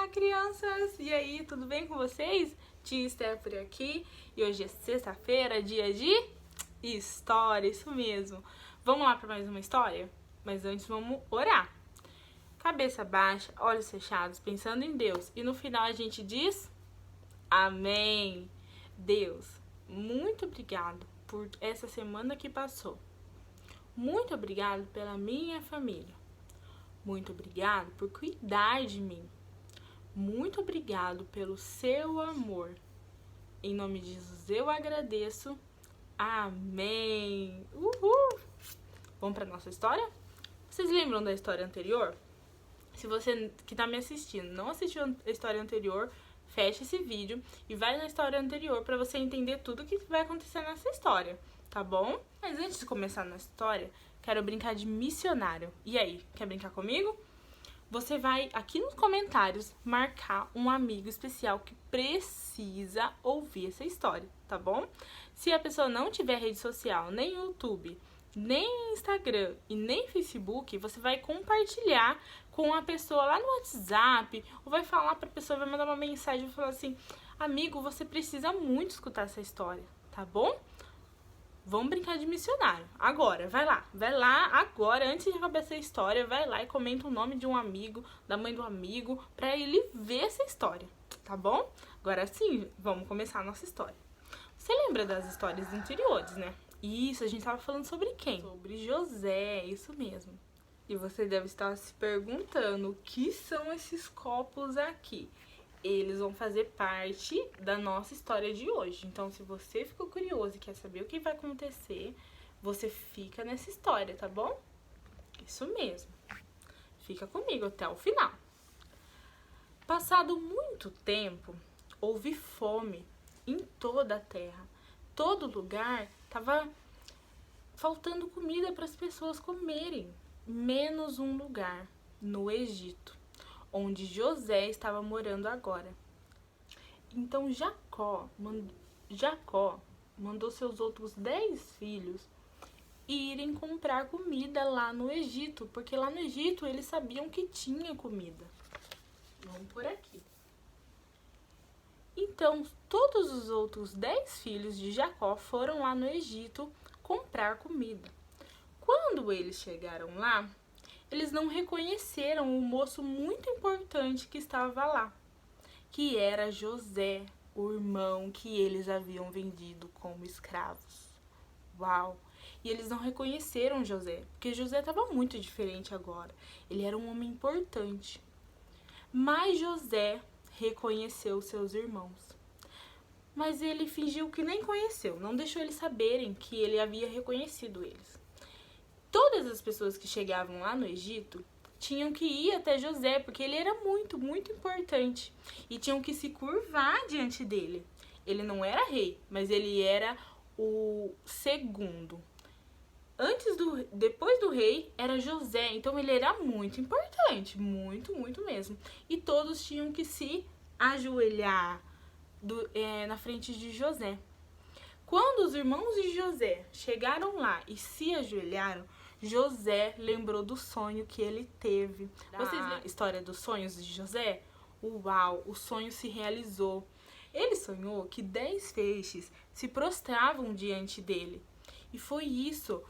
Olá, crianças! E aí, tudo bem com vocês? Tia Esther por aqui e hoje é sexta-feira, dia de história, isso mesmo. Vamos lá para mais uma história? Mas antes vamos orar. Cabeça baixa, olhos fechados, pensando em Deus. E no final a gente diz amém. Deus, muito obrigado por essa semana que passou. Muito obrigado pela minha família. Muito obrigado por cuidar de mim. Muito obrigado pelo seu amor. Em nome de Jesus eu agradeço. Amém. Uhul. Vamos para nossa história? Vocês lembram da história anterior? Se você que está me assistindo não assistiu a história anterior, fecha esse vídeo e vai na história anterior para você entender tudo o que vai acontecer nessa história, tá bom? Mas antes de começar na história, quero brincar de missionário. E aí, quer brincar comigo? Você vai aqui nos comentários marcar um amigo especial que precisa ouvir essa história, tá bom? Se a pessoa não tiver rede social, nem YouTube, nem Instagram e nem Facebook, você vai compartilhar com a pessoa lá no WhatsApp, ou vai falar pra pessoa, vai mandar uma mensagem e falar assim: amigo, você precisa muito escutar essa história, tá bom? Vamos brincar de missionário. Agora, vai lá agora, antes de acabar essa história, vai lá e comenta o nome de um amigo, da mãe do amigo, pra ele ver essa história, tá bom? Agora sim, vamos começar a nossa história. Você lembra das histórias anteriores, né? Isso, a gente tava falando sobre quem? Sobre José, isso mesmo. E você deve estar se perguntando, o que são esses copos aqui? Eles vão fazer parte da nossa história de hoje. Então, se você ficou curioso e quer saber o que vai acontecer, você fica nessa história, tá bom? Isso mesmo. Fica comigo até o final. Passado muito tempo, houve fome em toda a terra. Todo lugar estava faltando comida para as pessoas comerem, menos um lugar, no Egito, onde José estava morando agora. Então Jacó mandou seus outros 10 filhos irem comprar comida lá no Egito, porque lá no Egito eles sabiam que tinha comida. Vamos por aqui. Então todos os outros 10 filhos de Jacó foram lá no Egito comprar comida. Quando eles chegaram lá, eles não reconheceram um moço muito importante que estava lá, que era José, o irmão que eles haviam vendido como escravos. Uau! E eles não reconheceram José, porque José estava muito diferente agora. Ele era um homem importante. Mas José reconheceu seus irmãos. Mas ele fingiu que nem conheceu, não deixou eles saberem que ele havia reconhecido eles. Todas as pessoas que chegavam lá no Egito tinham que ir até José, porque ele era muito, muito importante. E tinham que se curvar diante dele. Ele não era rei, mas ele era o segundo. Depois do rei, era José. Então ele era muito importante, muito, muito mesmo. E todos tinham que se ajoelhar na frente de José. Quando os irmãos de José chegaram lá e se ajoelharam, José lembrou do sonho que ele teve. Vocês lembram a história dos sonhos de José? Uau, o sonho se realizou. Ele sonhou que 10 peixes se prostravam diante dele. E foi isso.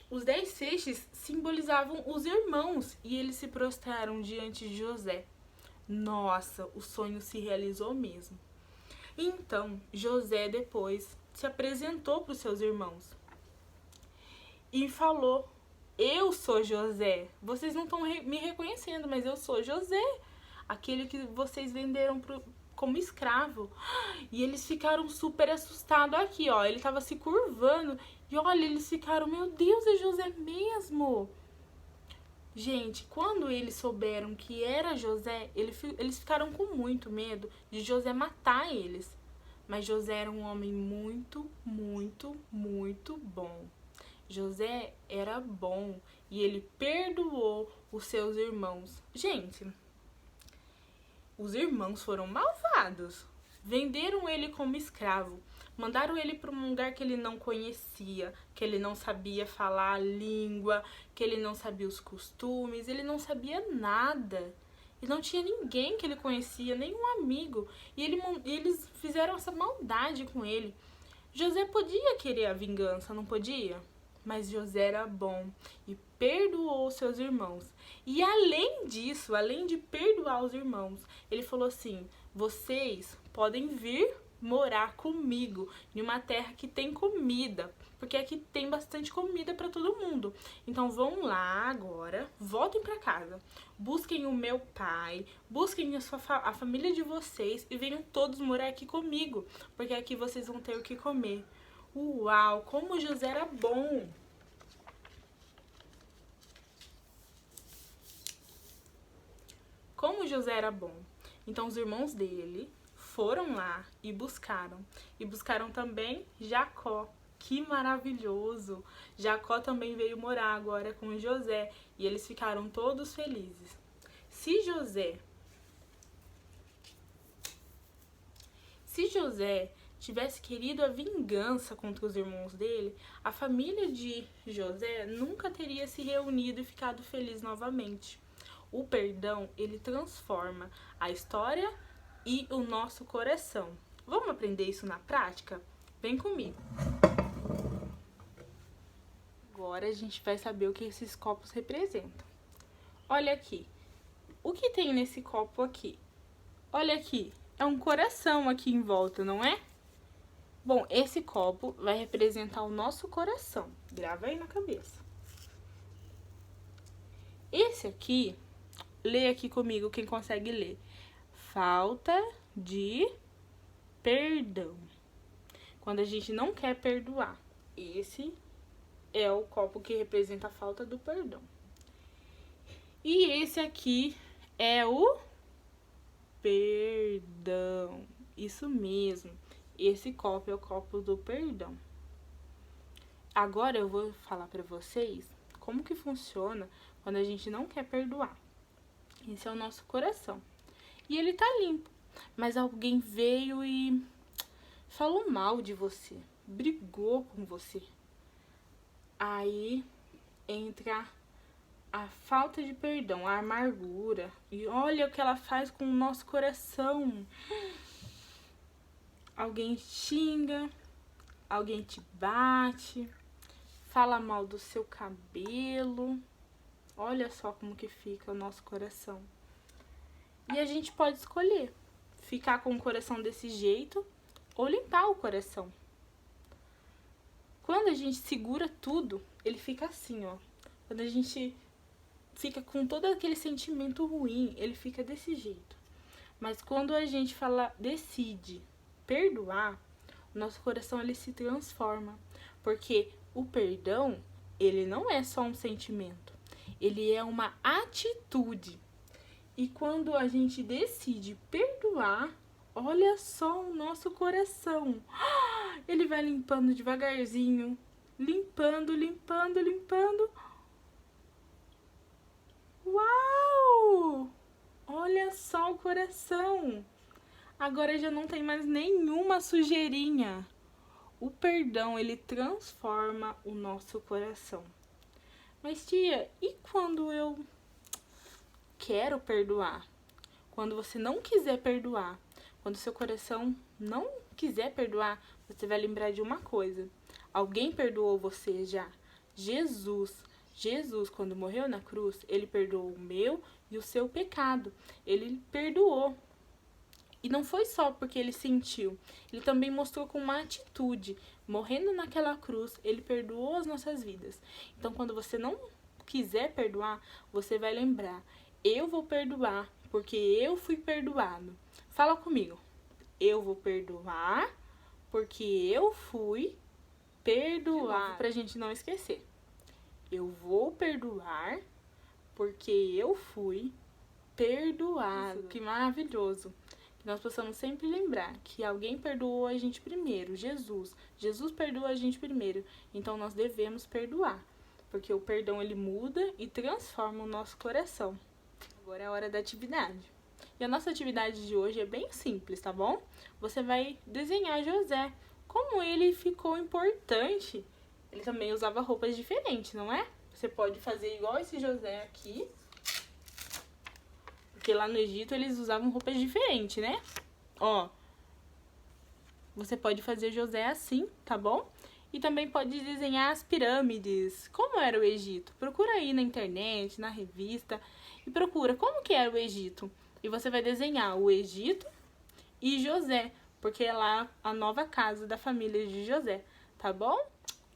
Os 10 peixes simbolizavam os irmãos e eles se prostraram diante de José. Nossa, o sonho se realizou mesmo. Então, José depois se apresentou para os seus irmãos e falou: eu sou José. Vocês não estão me reconhecendo, mas eu sou José, aquele que vocês venderam como escravo. E eles ficaram super assustados aqui, ó. Ele estava se curvando e olha, eles ficaram: meu Deus, é José mesmo. Gente, quando eles souberam que era José, eles ficaram com muito medo de José matar eles. Mas José era um homem muito, muito, muito bom. José era bom e ele perdoou os seus irmãos. Gente, os irmãos foram malvados. Venderam ele como escravo. Mandaram ele para um lugar que ele não conhecia, que ele não sabia falar a língua, que ele não sabia os costumes, ele não sabia nada. E não tinha ninguém que ele conhecia, nenhum amigo. E eles fizeram essa maldade com ele. José podia querer a vingança, não podia? Mas José era bom e perdoou seus irmãos. E além disso, além de perdoar os irmãos, ele falou assim: vocês podem vir morar comigo em uma terra que tem comida, porque aqui tem bastante comida para todo mundo. Então vão lá agora, voltem para casa, busquem o meu pai, busquem a família de vocês e venham todos morar aqui comigo, porque aqui vocês vão ter o que comer. Uau, como José era bom! Como José era bom. Então os irmãos dele foram lá e buscaram. E buscaram também Jacó. Que maravilhoso! Jacó também veio morar agora com José. E eles ficaram todos felizes. Se José tivesse querido a vingança contra os irmãos dele, a família de José nunca teria se reunido e ficado feliz novamente. O perdão, ele transforma a história e o nosso coração. Vamos aprender isso na prática? Vem comigo. Agora a gente vai saber o que esses copos representam. Olha aqui. O que tem nesse copo aqui? Olha aqui. É um coração aqui em volta, não é? Bom, esse copo vai representar o nosso coração. Grava aí na cabeça. Esse aqui, lê aqui comigo, quem consegue ler. Falta de perdão. Quando a gente não quer perdoar. Esse é o copo que representa a falta do perdão. E esse aqui é o perdão. Isso mesmo. Esse copo é o copo do perdão. Agora eu vou falar pra vocês como que funciona quando a gente não quer perdoar. Esse é o nosso coração. E ele tá limpo. Mas alguém veio e falou mal de você. Brigou com você. Aí entra a falta de perdão, a amargura. E olha o que ela faz com o nosso coração. Alguém xinga, alguém te bate, fala mal do seu cabelo. Olha só como que fica o nosso coração. E a gente pode escolher ficar com o coração desse jeito ou limpar o coração. Quando a gente segura tudo, ele fica assim, ó. Quando a gente fica com todo aquele sentimento ruim, ele fica desse jeito. Mas quando a gente decide perdoar, o nosso coração ele se transforma. Porque o perdão, ele não é só um sentimento. Ele é uma atitude. E quando a gente decide perdoar, olha só o nosso coração. Ele vai limpando devagarzinho. Limpando, limpando, limpando. Uau! Olha só o coração. Agora já não tem mais nenhuma sujeirinha. O perdão, ele transforma o nosso coração. Mas tia, e quando eu quero perdoar? Quando você não quiser perdoar, quando seu coração não quiser perdoar, você vai lembrar de uma coisa. Alguém perdoou você já. Jesus, quando morreu na cruz, ele perdoou o meu e o seu pecado. Ele perdoou. E não foi só porque ele sentiu. Ele também mostrou com uma atitude. Morrendo naquela cruz, ele perdoou as nossas vidas. Então, quando você não quiser perdoar, você vai lembrar. Eu vou perdoar porque eu fui perdoado. Fala comigo. Eu vou perdoar porque eu fui perdoado. Pra gente não esquecer. Eu vou perdoar porque eu fui perdoado. Que maravilhoso. Que nós possamos sempre lembrar que alguém perdoou a gente primeiro, Jesus. Jesus perdoou a gente primeiro. Então nós devemos perdoar. Porque o perdão ele muda e transforma o nosso coração. Agora é a hora da atividade. E a nossa atividade de hoje é bem simples, tá bom? Você vai desenhar José. Como ele ficou importante. Ele também usava roupas diferentes, não é? Você pode fazer igual esse José aqui. Porque lá no Egito eles usavam roupas diferentes, né? Ó, você pode fazer José assim, tá bom? E também pode desenhar as pirâmides. Como era o Egito? Procura aí na internet, na revista, e procura como que era o Egito. E você vai desenhar o Egito e José, porque é lá a nova casa da família de José, tá bom?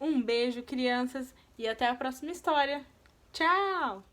Um beijo, crianças, e até a próxima história. Tchau!